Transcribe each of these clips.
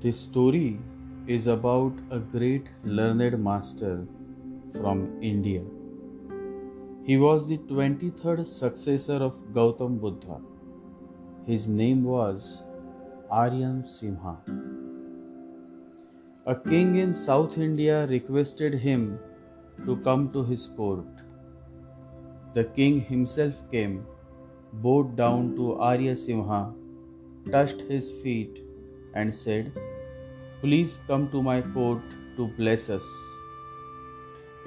This story is about a great learned master from India. He was the 23rd successor of Gautam Buddha. His name was Aryan Simha. A king in South India requested him to come to his court. The king himself came, bowed down to Arya Simha, touched his feet, and said, "Please come to my court to bless us.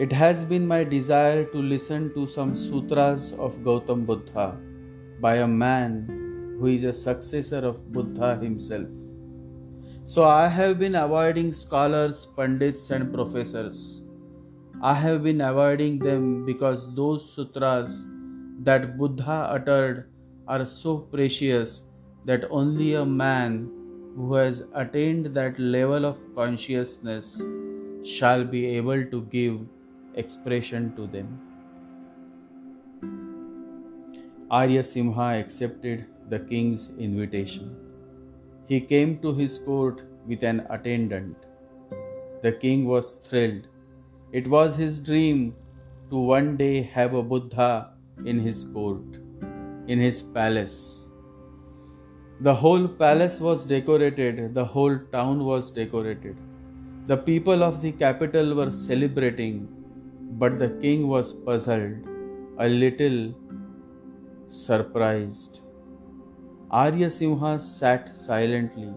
It has been my desire to listen to some sutras of Gautam Buddha by a man who is a successor of Buddha himself. So I have been avoiding scholars, pandits, and professors. I have been avoiding them because those sutras that Buddha uttered are so precious that only a man who has attained that level of consciousness shall be able to give expression to them." Arya Simha accepted the king's invitation. He came to his court with an attendant. The king was thrilled. It was his dream to one day have a Buddha in his court, in his palace. The whole palace was decorated, the whole town was decorated. The people of the capital were celebrating, but the king was puzzled, a little surprised. Arya Simha sat silently,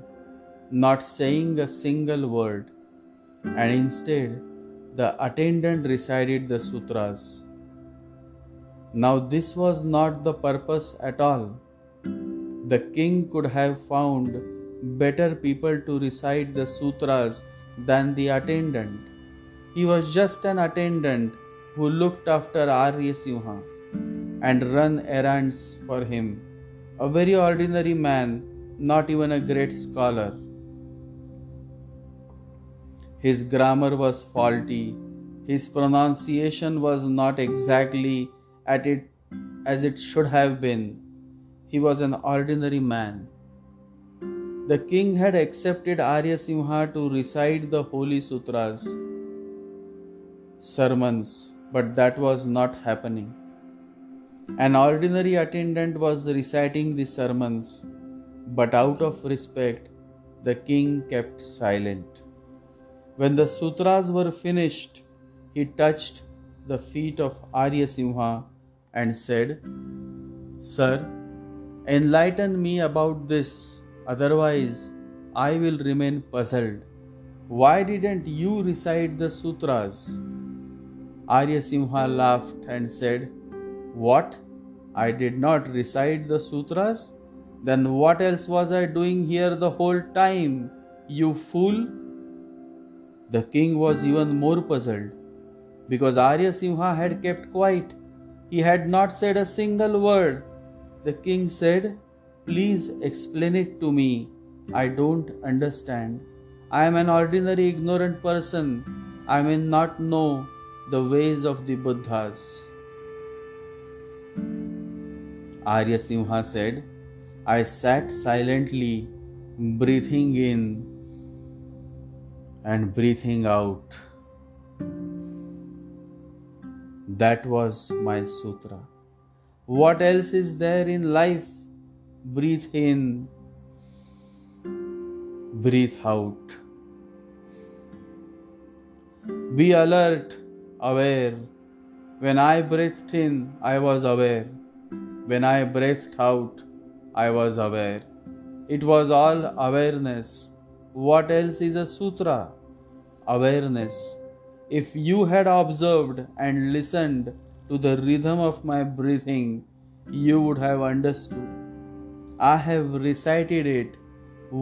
not saying a single word, and instead the attendant recited the sutras. Now this was not the purpose at all. The king could have found better people to recite the sutras than the attendant. He was just an attendant who looked after Arya Simha and ran errands for him. A very ordinary man, not even a great scholar. His grammar was faulty. His pronunciation was not exactly as it should have been. He was an ordinary man. The king had accepted Arya Simha to recite the holy sutras, sermons, but that was not happening. An ordinary attendant was reciting the sermons, but out of respect, the king kept silent. When the sutras were finished, he touched the feet of Arya Simha and said, "Sir, enlighten me about this, otherwise I will remain puzzled. Why didn't you recite the sutras?" Arya Simha laughed and said, "What? I did not recite the sutras? Then what else was I doing here the whole time, you fool?" The king was even more puzzled because Arya Simha had kept quiet. He had not said a single word. The king said, "Please explain it to me. I don't understand. I am an ordinary ignorant person. I may not know the ways of the Buddhas." Arya Simha said, "I sat silently, breathing in and breathing out. That was my sutra. What else is there in life? Breathe in, breathe out. Be alert, aware. When I breathed in, I was aware. When I breathed out, I was aware. It was all awareness. What else is a sutra? Awareness. If you had observed and listened to the rhythm of my breathing, you would have understood. I have recited it.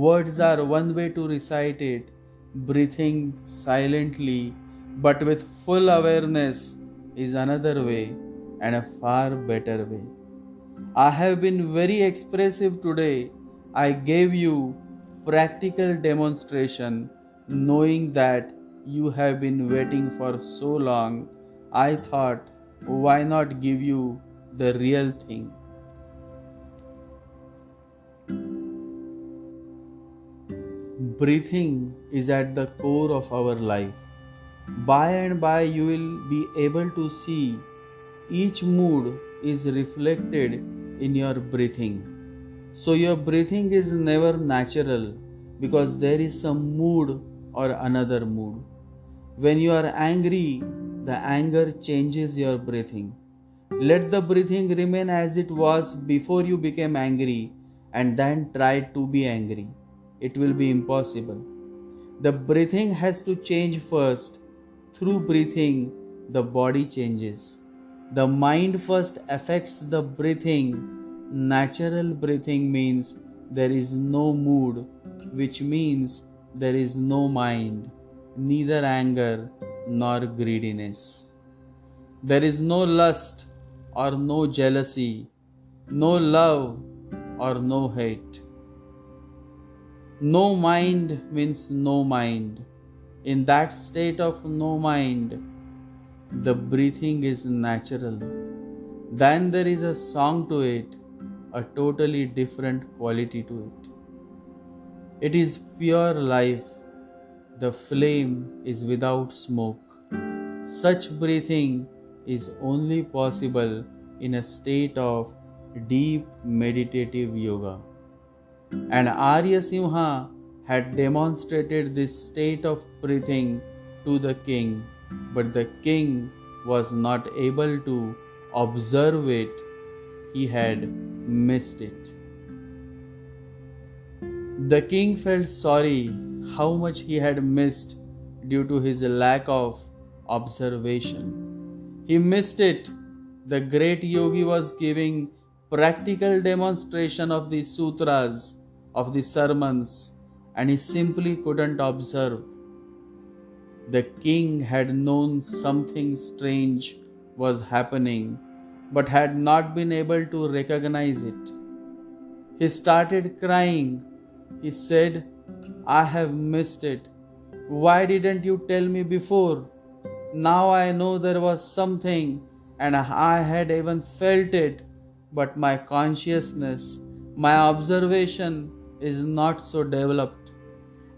Words are one way to recite it, breathing silently but with full awareness is another way, and a far better way. I have been very expressive today. I gave you practical demonstration, knowing that you have been waiting for so long. I thought, why not give you the real thing? Breathing is at the core of our life. By and by, you will be able to see each mood is reflected in your breathing. So, your breathing is never natural because there is some mood or another mood. When you are angry, the anger changes your breathing. Let the breathing remain as it was before you became angry and then try to be angry. It will be impossible. The breathing has to change first. Through breathing, the body changes. The mind first affects the breathing. Natural breathing means there is no mood, which means there is no mind, neither anger nor greediness. There is no lust or no jealousy, no love or no hate. No mind means no mind. In that state of no mind, the breathing is natural. Then there is a song to it, a totally different quality to it. It is pure life. The flame is without smoke. Such breathing is only possible in a state of deep meditative yoga. And Arya Simha had demonstrated this state of breathing to the king, but the king was not able to observe it. He had missed it. The king felt sorry how much he had missed due to his lack of observation. He missed it. The great yogi was giving practical demonstration of the sutras, of the sermons, and he simply couldn't observe. The king had known something strange was happening, but had not been able to recognize it. He started crying. He said, "I have missed it. Why didn't you tell me before? Now I know there was something and I had even felt it, but my consciousness, my observation is not so developed,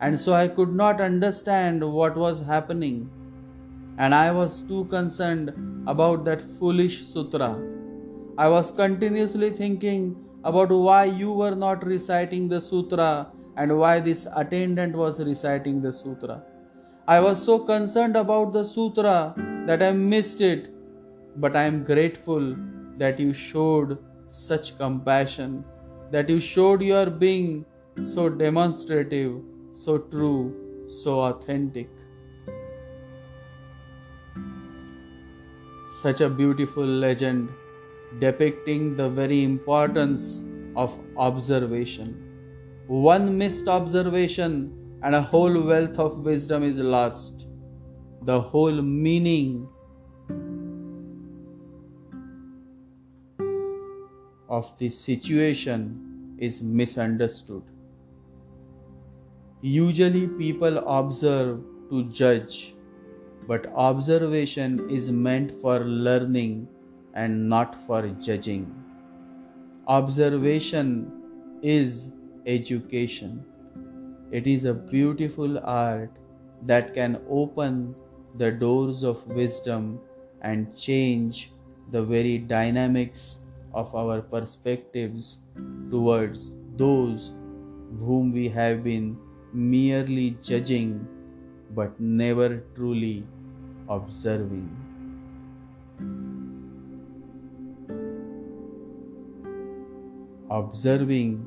and so I could not understand what was happening, and I was too concerned about that foolish sutra. I was continuously thinking about why you were not reciting the sutra and why this attendant was reciting the sutra. I was so concerned about the sutra that I missed it, but I am grateful that you showed such compassion, that you showed your being so demonstrative, so true, so authentic." Such a beautiful legend depicting the very importance of observation. One missed observation and a whole wealth of wisdom is lost. The whole meaning of the situation is misunderstood. Usually people observe to judge, but observation is meant for learning and not for judging. Observation is education. It is a beautiful art that can open the doors of wisdom and change the very dynamics of our perspectives towards those whom we have been merely judging but never truly observing. Observing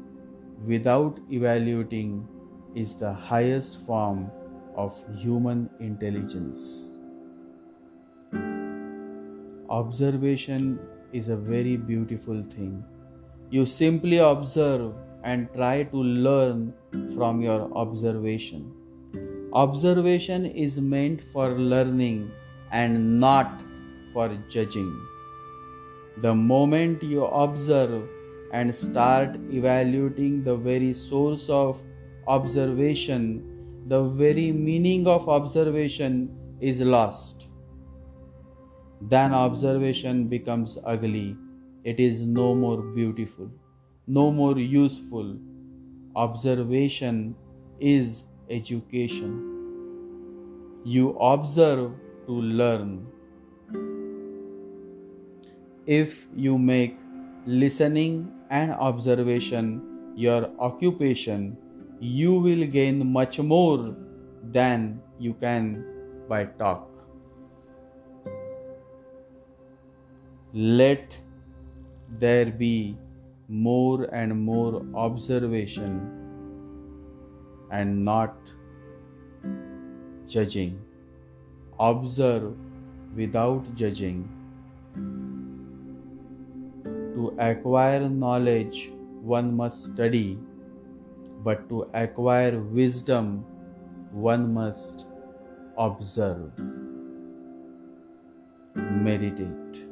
without evaluating is the highest form of human intelligence. Observation is a very beautiful thing. You simply observe and try to learn from your observation. Observation is meant for learning and not for judging. The moment you observe and start evaluating the very source of observation, the very meaning of observation is lost. Then observation becomes ugly. It is no more beautiful, no more useful. Observation is education. You observe to learn. If you make listening and observation your occupation, you will gain much more than you can by talk. Let there be more and more observation and not judging. Observe without judging. To acquire knowledge, one must study, but to acquire wisdom, one must observe. Meditate.